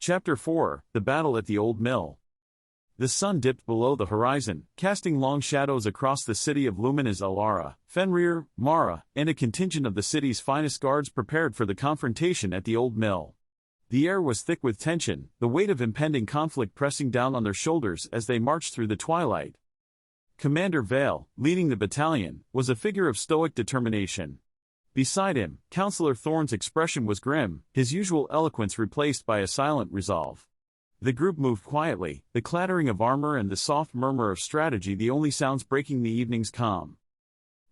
Chapter 4, The Battle at the Old Mill. The sun dipped below the horizon, casting long shadows across the city of Lumen as Elara, Fenrir, Mara, and a contingent of the city's finest guards prepared for the confrontation at the old mill. The air was thick with tension, the weight of impending conflict pressing down on their shoulders as they marched through the twilight. Commander Vale, leading the battalion, was a figure of stoic determination. Beside him, Counselor Thorn's expression was grim, his usual eloquence replaced by a silent resolve. The group moved quietly, the clattering of armor and the soft murmur of strategy the only sounds breaking the evening's calm.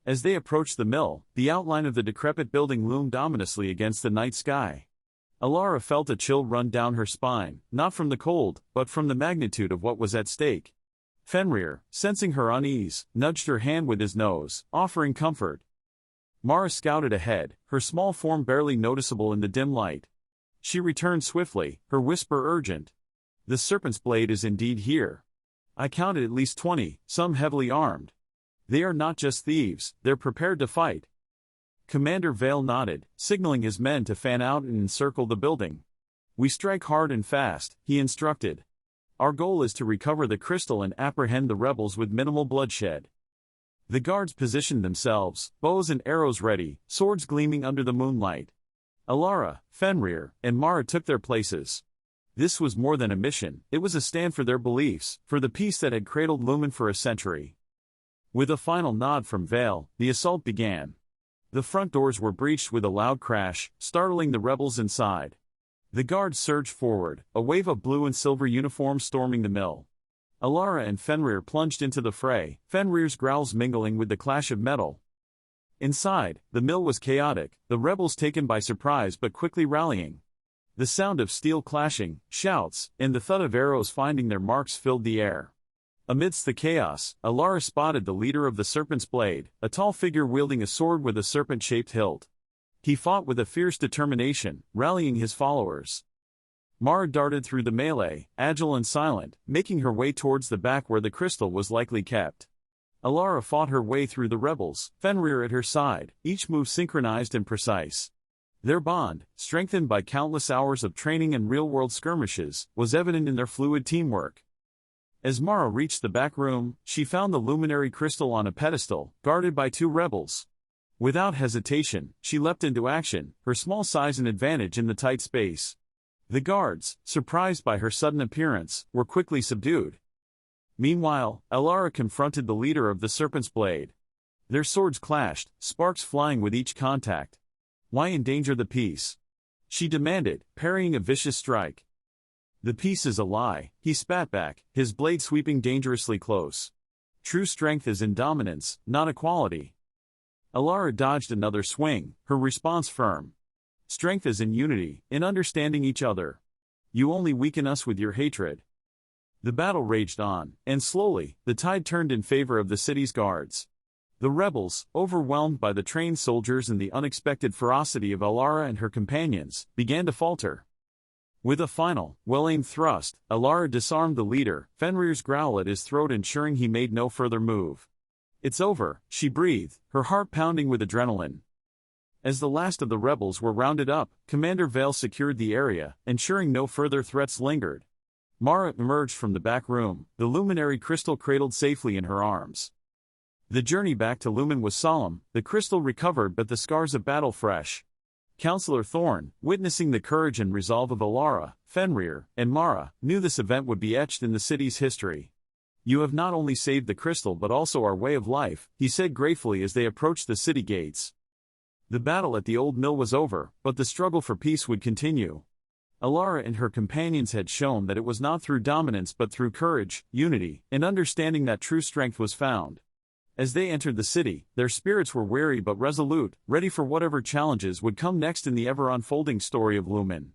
As they approached the mill, the outline of the decrepit building loomed ominously against the night sky. Elara felt a chill run down her spine, not from the cold, but from the magnitude of what was at stake. Fenrir, sensing her unease, nudged her hand with his nose, offering comfort. Mara scouted ahead, her small form barely noticeable in the dim light. She returned swiftly, her whisper urgent. "The Serpent's blade is indeed here. I counted at least 20, some heavily armed. They are not just thieves, they're prepared to fight." Commander Vale nodded, signaling his men to fan out and encircle the building. "We strike hard and fast," he instructed. "Our goal is to recover the crystal and apprehend the rebels with minimal bloodshed." The guards positioned themselves, bows and arrows ready, swords gleaming under the moonlight. Elara, Fenrir, and Mara took their places. This was more than a mission, it was a stand for their beliefs, for the peace that had cradled Lumen for a century. With a final nod from Vale, the assault began. The front doors were breached with a loud crash, startling the rebels inside. The guards surged forward, a wave of blue and silver uniforms storming the mill. Elara and Fenrir plunged into the fray, Fenrir's growls mingling with the clash of metal. Inside, the mill was chaotic, the rebels taken by surprise but quickly rallying. The sound of steel clashing, shouts, and the thud of arrows finding their marks filled the air. Amidst the chaos, Elara spotted the leader of the Serpent's blade, a tall figure wielding a sword with a serpent-shaped hilt. He fought with a fierce determination, rallying his followers. Mara darted through the melee, agile and silent, making her way towards the back where the crystal was likely kept. Elara fought her way through the rebels, Fenrir at her side, each move synchronized and precise. Their bond, strengthened by countless hours of training and real-world skirmishes, was evident in their fluid teamwork. As Mara reached the back room, she found the Luminary Crystal on a pedestal, guarded by two rebels. Without hesitation, she leapt into action, her small size an advantage in the tight space. The guards, surprised by her sudden appearance, were quickly subdued. Meanwhile, Elara confronted the leader of the Serpent's blade. Their swords clashed, sparks flying with each contact. "Why endanger the peace?" she demanded, parrying a vicious strike. "The peace is a lie," he spat back, his blade sweeping dangerously close. "True strength is in dominance, not equality." Elara dodged another swing, her response firm. "Strength is in unity, in understanding each other. You only weaken us with your hatred." The battle raged on, and slowly, the tide turned in favor of the city's guards. The rebels, overwhelmed by the trained soldiers and the unexpected ferocity of Elara and her companions, began to falter. With a final, well-aimed thrust, Elara disarmed the leader, Fenrir's growl at his throat ensuring he made no further move. "It's over," she breathed, her heart pounding with adrenaline. As the last of the rebels were rounded up, Commander Vale secured the area, ensuring no further threats lingered. Mara emerged from the back room, the Luminary Crystal cradled safely in her arms. The journey back to Lumen was solemn, the crystal recovered but the scars of battle fresh. Counselor Thorn, witnessing the courage and resolve of Elara, Fenrir, and Mara, knew this event would be etched in the city's history. "You have not only saved the crystal but also our way of life," he said gratefully as they approached the city gates. The battle at the old mill was over, but the struggle for peace would continue. Elara and her companions had shown that it was not through dominance but through courage, unity, and understanding that true strength was found. As they entered the city, their spirits were wary but resolute, ready for whatever challenges would come next in the ever-unfolding story of Lumen.